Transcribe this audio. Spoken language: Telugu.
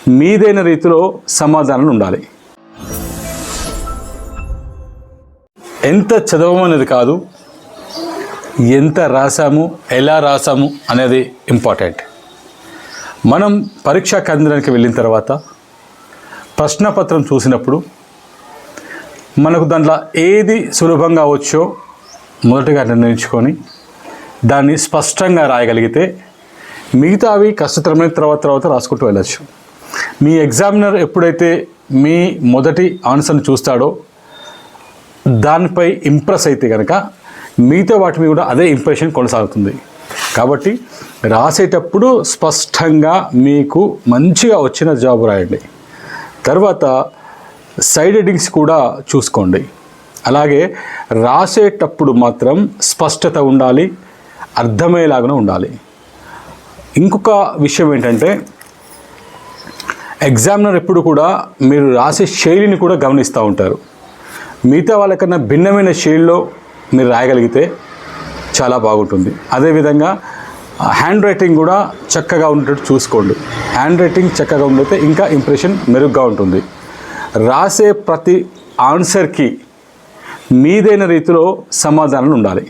మీదైన రీతిలో సమాధానాలు ఉండాలి. ఎంత చదవమనేది కాదు, ఎంత రాసాము, ఎలా రాసాము అనేది ఇంపార్టెంట్. మనం పరీక్షా కేంద్రానికి వెళ్ళిన తర్వాత ప్రశ్నపత్రం చూసినప్పుడు మనకు దాంట్లో ఏది సులభంగా వచ్చో మొదటగా నిర్ణయించుకొని దాన్ని స్పష్టంగా రాయగలిగితే మిగతావి కష్టతరమైన తర్వాత రాసుకుంటూ వెళ్ళచ్చు. మీ ఎగ్జామినర్ ఎప్పుడైతే మీ మొదటి ఆన్సర్ని చూస్తాడో దానిపై ఇంప్రెస్ అయితే కనుక మిగతా వాటి మీద కూడా అదే ఇంప్రెషన్ కొనసాగుతుంది. కాబట్టి రాసేటప్పుడు స్పష్టంగా మీకు మంచిగా వచ్చిన జవాబు రాయండి. తర్వాత సైడ్ హెడ్డింగ్స్ కూడా చూసుకోండి. అలాగే రాసేటప్పుడు మాత్రం స్పష్టత ఉండాలి, అర్థమయ్యేలాగా ఉండాలి. ఇంకొక విషయం ఏంటంటే ఎగ్జామినర్ ఎప్పుడు కూడా మీరు రాసే శైలిని కూడా గమనిస్తూ ఉంటారు. మిగతా వాళ్ళకన్నా భిన్నమైన శైలిలో మీరు రాయగలిగితే చాలా బాగుంటుంది. అదేవిధంగా హ్యాండ్ రైటింగ్ కూడా చక్కగా ఉండేటట్టు చూసుకోండి. హ్యాండ్ రైటింగ్ చక్కగా ఉండితే ఇంకా ఇంప్రెషన్ మెరుగ్గా ఉంటుంది. రాసే ప్రతి ఆన్సర్కి మీదైన రీతిలో సమాధానాలు ఉండాలి.